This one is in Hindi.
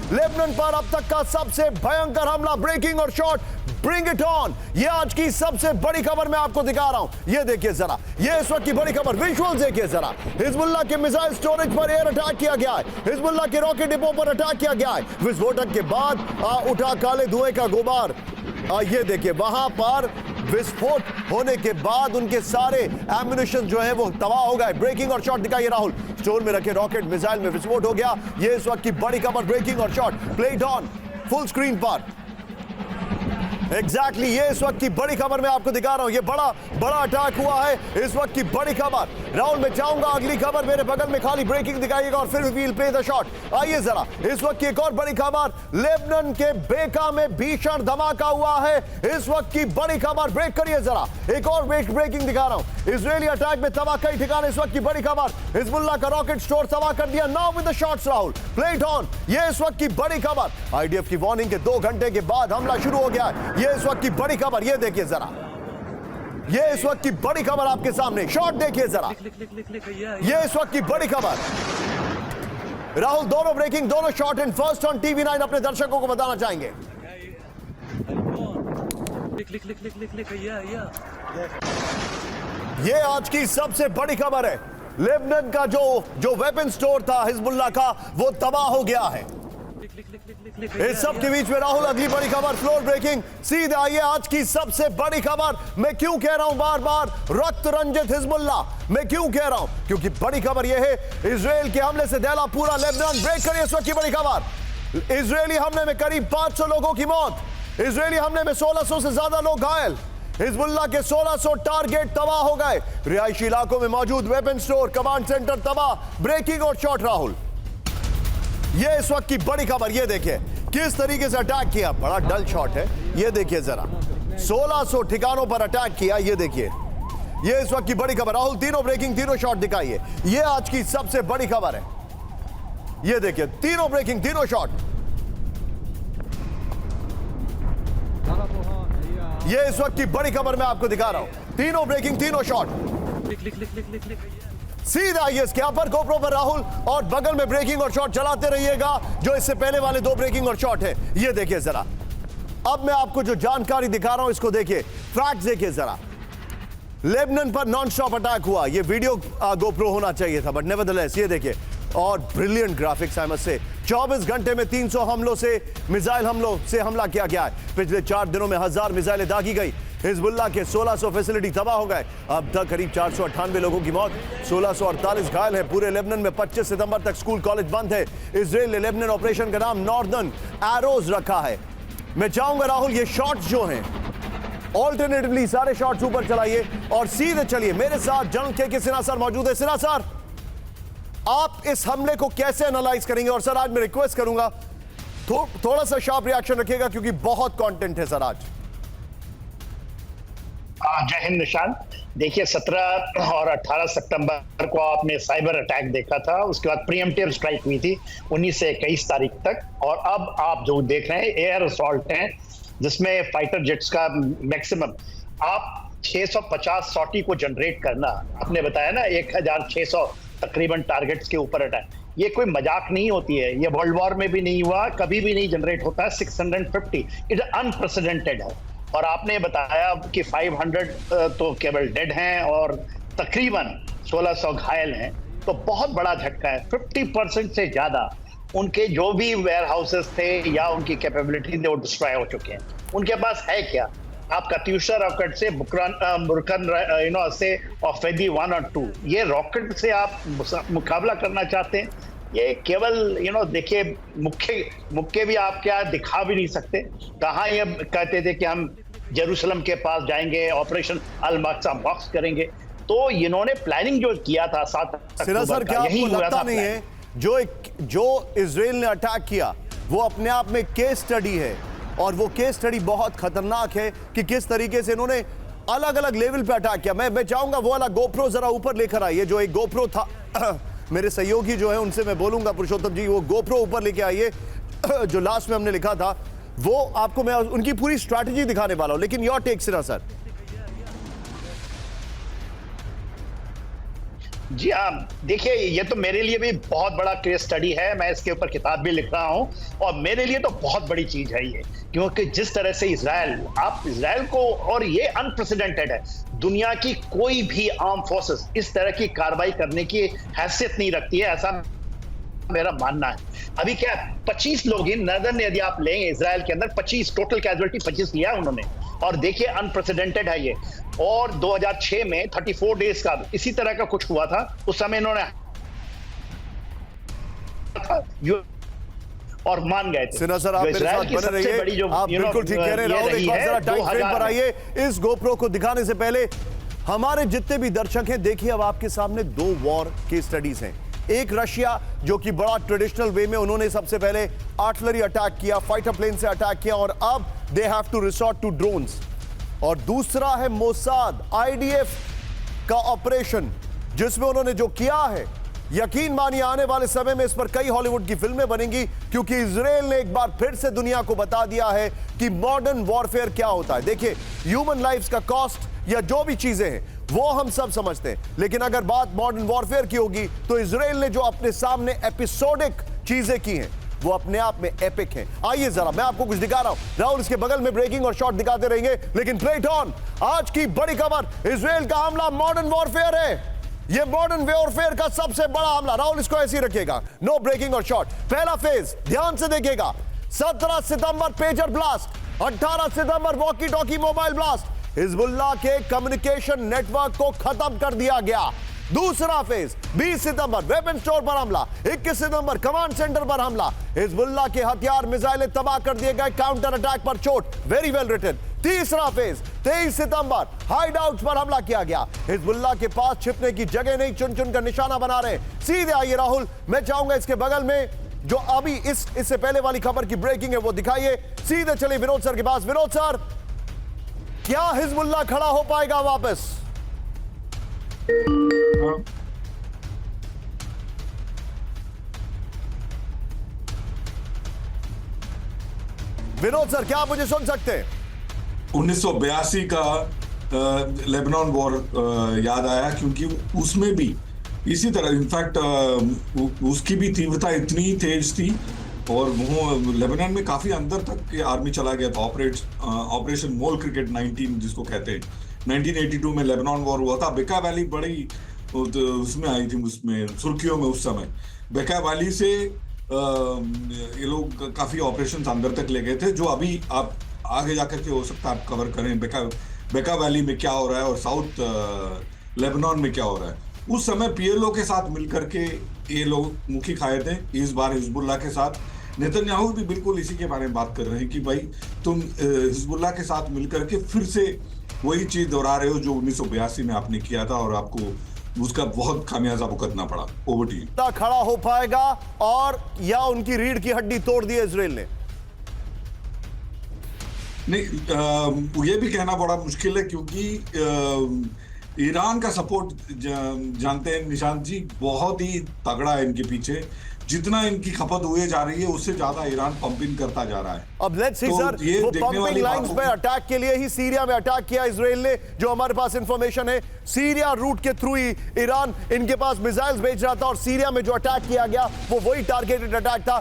लेबनान पर अब तक का सबसे भयंकर हमला, ब्रेकिंग और शॉट, ब्रिंग इट ऑन। ये आज की सबसे बड़ी खबर मैं आपको दिखा रहा हूं। ये देखिए जरा, ये इस वक्त की बड़ी खबर, विजुअल्स देखिए जरा। हिजबुल्लाह के मिसाइल स्टोरेज पर एयर अटैक किया गया है, हिजबुल्लाह के रॉकेट डिपो पर अटैक किया गया है। विस्फोटक के बाद उठा काले धुएं का गुबार। ये देखिए, वहां पर विस्फोट होने के बाद उनके सारे एम्युनिशन जो है वो तबाह हो गए। ब्रेकिंग और शॉट दिखाइए राहुल, स्टोर में रखे रॉकेट मिसाइल में विस्फोट हो गया। ये इस वक्त की बड़ी खबर, ब्रेकिंग और shot, played on full screen पर। एग्जैक्टली ये इस वक्त की बड़ी खबर मैं आपको दिखा रहा हूं। ये बड़ा अटैक हुआ है, इस वक्त की बड़ी खबर। राहुल मैं चाहूंगा अगली खबर मेरे बगल में खाली ब्रेकिंग दिखाइएगा और फिर वील प्ले द शॉट। आइए जरा, इस वक्त की एक और बड़ी खबर, लेबनान के बेका में भीषण धमाका हुआ है। इस वक्त की बड़ी खबर, ब्रेक करिए जरा, एक और ब्रेकिंग दिखा रहा हूं। इजरायली अटैक में तबाह कई ठिकाने, इस वक्त की बड़ी खबर। हिजबुल्लाह का रॉकेट स्टोर तबाह कर दिया। Now with the shots Rahul, play it on. ये इस वक्त की बड़ी खबर। आईडीएफ की वार्निंग के 2 घंटे के बाद हमला शुरू हो गया है। ये इस वक्त की बड़ी खबर, ये देखिए जरा, ये इस वक्त की बड़ी खबर आपके सामने। शॉट देखिए जरा, ये इस वक्त की बड़ी खबर। राहुल दोनों ब्रेकिंग, दोनों shot in first on TV9 अपने दर्शकों को बताना चाहेंगे। ये आज की सबसे बड़ी खबर है। लेबनान का जो वेपन स्टोर था हिजबुल्लाह का, वो तबाह हो गया है। इस सब के बीच में राहुल अगली बड़ी खबर, फ्लोर ब्रेकिंग। सीधे आइए आज की सबसे बड़ी खबर। मैं क्यों कह रहा हूं बार बार रक्त रंजित हिजबुल्लाह, मैं क्यों कह रहा हूं? क्योंकि बड़ी खबर यह है, इजराइल के हमले से दहला पूरा लेबनान। ब्रेक करिए इस वक्त की बड़ी खबर। इजरायली हमले में करीब 500 लोगों की मौत, इजरायली हमले में 1600 से ज्यादा लोग घायल। हिजबुल्लाह के 1600 टारगेट तबाह हो गए। रिहायशी इलाकों में मौजूद वेपन स्टोर, कमांड सेंटर तबाह। ब्रेकिंग और शॉट राहुल, ये इस वक्त की बड़ी खबर। ये देखिए किस तरीके से अटैक किया, बड़ा डल शॉट है। ये देखिए जरा, 1600 ठिकानों पर अटैक किया। ये देखिए, ये इस वक्त की बड़ी खबर। राहुल तीनों ब्रेकिंग, तीनों शॉट दिखाइए। ये आज की सबसे बड़ी खबर है। ये देखिए, तीनों ब्रेकिंग, तीनों शॉट। ये इस वक्त की बड़ी खबर मैं आपको दिखा रहा हूं। तीनों ब्रेकिंग, तीनों शॉट। सीधा आइए इसके अपर गोप्रो पर राहुल, और बगल में ब्रेकिंग और शॉट चलाते रहिएगा जो इससे पहले वाले 2 ब्रेकिंग और शॉट है। ये देखिए जरा, अब मैं आपको जो जानकारी दिखा रहा हूं इसको देखिए, फैक्ट्स देखिए जरा। लेबनान पर नॉन स्टॉप अटैक हुआ। ये वीडियो गोप्रो होना चाहिए था, बट नेवरदलेस ये देखिए, और brilliant graphics I must say. 24 घंटे में 300 हमलों से, मिसाइल हमलों से हमला किया गया है। पिछले 4 दिनों में 1000 मिसाइलें दागी गई। हिजबुल्लाह के 1600 फैसिलिटी तबाह हो गए। अब तक करीब 498 लोगों की मौत, 1648 घायल हैं। पूरे लेबनान में 25 सितंबर तक स्कूल कॉलेज बंद है। इजराइल ने लेबनान ऑपरेशन का नाम नॉर्दर्न एरोज रखा है। मैं चाहूंगा राहुल, ये शॉट्स जो हैं ऑल्टरनेटिवली सारे शॉट्स ऊपर चलाइए और सीधे चलिए। मेरे साथ जनरल के सिन्हा सर मौजूद है। सिन्हा सर, आप इस हमले को कैसे एनालाइज करेंगे? और सर आज मैं रिक्वेस्ट करूंगा थोड़ा सा शार्प रिएक्शन रखिएगा क्योंकि बहुत कंटेंट है सर आज। जय हिंद निशान। देखिए 17 और 18 सितंबर को आपने साइबर अटैक देखा था, उसके बाद प्रीएम्प्टिव स्ट्राइक हुई थी 19 से 21 तारीख तक, और अब आप जो देख रहे हैं एयर असॉल्ट हैं जिसमें फाइटर जेट्स का मैक्सिमम आप 650 सॉटी को जनरेट करना। आपने बताया ना 1600 तकरीबन टारगेट्स के ऊपर अटैक, ये कोई मजाक नहीं होती है। ये वर्ल्ड वॉर में भी नहीं हुआ, कभी भी नहीं जनरेट होता है। 650 इट अनप्रेसिडेंटेड है। और आपने बताया कि 500 तो केवल डेड हैं और तकरीबन 1600 घायल हैं, तो बहुत बड़ा झटका है। 50% से ज्यादा उनके जो भी वेयर हाउसेस थे या उनकी कैपेबिलिटी थे वो डिस्ट्रॉय हो चुके हैं। उनके पास है क्या? आप कात्यूशा रॉकेट से बुरकन से और फेदी 1 और 2 ये रॉकेट से आप मुकाबला करना चाहते हैं? ये केवल देखिए मुक्के भी आप क्या दिखा भी नहीं सकते। कहाँ ये कहते थे कि हम जेरूसलम के पास जाएंगे, ऑपरेशन अल-मक्सा बॉक्स करेंगे। तो इन्होंने प्लानिंग जो किया था 7 अक्टूबर का, यही हुआ था। नहीं है जो इजराइल ने अटैक किया वो अपने आप में केस स्टडी है, और वो केस स्टडी बहुत खतरनाक है कि किस तरीके से इन्होंने अलग अलग लेवल पे अटैक किया। मैं चाहूंगा वो वाला गोप्रो जरा ऊपर लेकर आइए, जो एक गोप्रो था मेरे सहयोगी जो है उनसे मैं बोलूंगा, पुरुषोत्तम जी वो गोप्रो ऊपर लेके आइए जो लास्ट में हमने लिखा था, वो आपको मैं उनकी पूरी स्ट्रैटेजी दिखाने वाला हूं। लेकिन योर टेक सिन्हा सर। जी हाँ, देखिए ये तो मेरे लिए भी बहुत बड़ा केस स्टडी है। मैं इसके ऊपर किताब भी लिख रहा हूँ और मेरे लिए तो बहुत बड़ी चीज है ये, क्योंकि जिस तरह से इजराइल को, और ये अनप्रेसिडेंटेड है, दुनिया की कोई भी आर्म फोर्सेस इस तरह की कार्रवाई करने की हैसियत नहीं रखती है, ऐसा मेरा मानना है। अभी क्या 25 लोग इन नर्दर्न, यदि आप लेंगे इजराइल के अंदर 25 टोटल कैजुअलिटी 25 लिया उन्होंने, और देखिए अनप्रेसिडेंटेड है ये। और 2006 में 34 डेज का इसी तरह का कुछ हुआ था, उस समय इन्होंने और मान गए थे। सिन्हा सर, आप मेरे साथ बने रहिए, आप बिल्कुल ठीक कह रहे हैं। राहुल, एक बार जरा टाइम फ्रेम पर आइए। इस गोप्रो को दिखाने से पहले हमारे जितने भी दर्शक हैं, देखिए अब आपके सामने 2 वॉर की स्टडीज हैं। एक रशिया, जो कि बड़ा ट्रेडिशनल वे में उन्होंने सबसे पहले आर्टिलरी अटैक किया, फाइटर प्लेन से अटैक किया, और अब they have to resort to drones. और दूसरा है मोसाद, आईडीएफ का ऑपरेशन, जिसमें उन्होंने जो किया है, यकीन मानिए आने वाले समय में इस पर कई हॉलीवुड की फिल्में बनेंगी, क्योंकि इजराइल ने एक बार फिर से दुनिया को बता दिया है कि मॉडर्न वॉरफेयर क्या होता है। देखिए, ह्यूमन लाइफ्स का कॉस्ट या जो भी चीजें हैं वो हम सब समझते हैं, लेकिन अगर बात मॉडर्न वॉरफेयर की होगी तो इजराइल ने जो अपने सामने एपिसोडिक चीजें की हैं वो अपने आप में एपिक हैं। आइए जरा मैं आपको कुछ दिखा रहा हूं। राहुल, इसके बगल में ब्रेकिंग और शॉट दिखाते रहेंगे, लेकिन प्लेट ऑन। आज की बड़ी खबर, इजराइल का हमला मॉडर्न वॉरफेयर है। ये मॉडर्न वॉरफेयर का सबसे बड़ा हमला। राहुल, इसको ऐसे ही रखिएगा, नो ब्रेकिंग और शॉट। पहला फेज ध्यान से देखिएगा, 17 सितंबर पेजर ब्लास्ट, 18 सितंबर walkie talkie mobile blast. Hezbollah के कम्युनिकेशन नेटवर्क को खत्म कर दिया गया। दूसरा फेज 20 सितंबर वेपन स्टोर पर हमला, 21 सितंबर कमांड सेंटर पर हमला, हिजबुल्लाह के हथियार मिसाइलें तबाह कर दिए गए, काउंटर अटैक पर चोट, वेरी वेल रिटन। तीसरा फेज 23 सितंबर हाइड आउट पर हमला किया गया। हिजबुल्लाह के पास छिपने की जगह नहीं, चुन चुन कर निशाना बना रहे। सीधे आइए राहुल, मैं चाहूंगा इसके बगल में जो अभी इससे पहले वाली खबर की ब्रेकिंग है वो दिखाइए। सीधे चलिए विनोद सर के पास। विनोद सर, क्या हिजबुल्लाह खड़ा हो पाएगा वापस? विनोद सर, क्या आप मुझे सुन सकते हैं? 1982 का लेबनान वॉर याद आया, क्योंकि उसमें भी इसी तरह, इनफैक्ट उसकी भी तीव्रता इतनी तेज थी और वो लेबनान में काफी अंदर तक आर्मी चला गया था। ऑपरेशन मोल क्रिकेट 19 जिसको कहते हैं, 1982 में लेबनान वॉर हुआ था। बेका वैली बड़ी उसमें आई थी, उसमें सुर्खियों में उस समय। बेका वैली से ये लोग काफी ऑपरेशन अंदर तक ले गए थे, जो अभी आप आगे जाकर के हो सकता है आप कवर करें। बेका वैली में क्या हो रहा है और साउथ लेबनान में क्या हो रहा है। उस समय पीएलओ के साथ मिलकर के ये लोग मुखी खाए थे। इस बार हिजबुल्लाह के साथ नेतन्याहू भी बिल्कुल इसी के बारे में बात कर रहे हैं कि भाई तुम हिजबुल्लाह के साथ मिलकर के फिर से वही चीज दोहरा रहे हो जो 1982 में आपने किया था, और आपको उसका बहुत खामियाजा भुगतना पड़ा। Over to you. खड़ा हो पाएगा और या उनकी रीढ़ की हड्डी तोड़ दी इजराइल ने? नहीं, ये भी कहना बड़ा मुश्किल है, क्योंकि ईरान का सपोर्ट जानते हैं निशांत जी, बहुत ही तगड़ा है इनके पीछे। जितना इनकी खपत हुए जा रही है उससे ज्यादा ईरान पंपिंग करता जा रहा है। अब लेट्स सी सर, वो पंपिंग लाइंस पे अटैक के लिए ही सीरिया में अटैक किया इजराइल ने, जो हमारे पास इंफॉर्मेशन है। सीरिया रूट के थ्रू ही ईरान इनके पास मिसाइल्स भेज रहा था, और सीरिया में जो अटैक किया गया वो वही टारगेटेड अटैक था।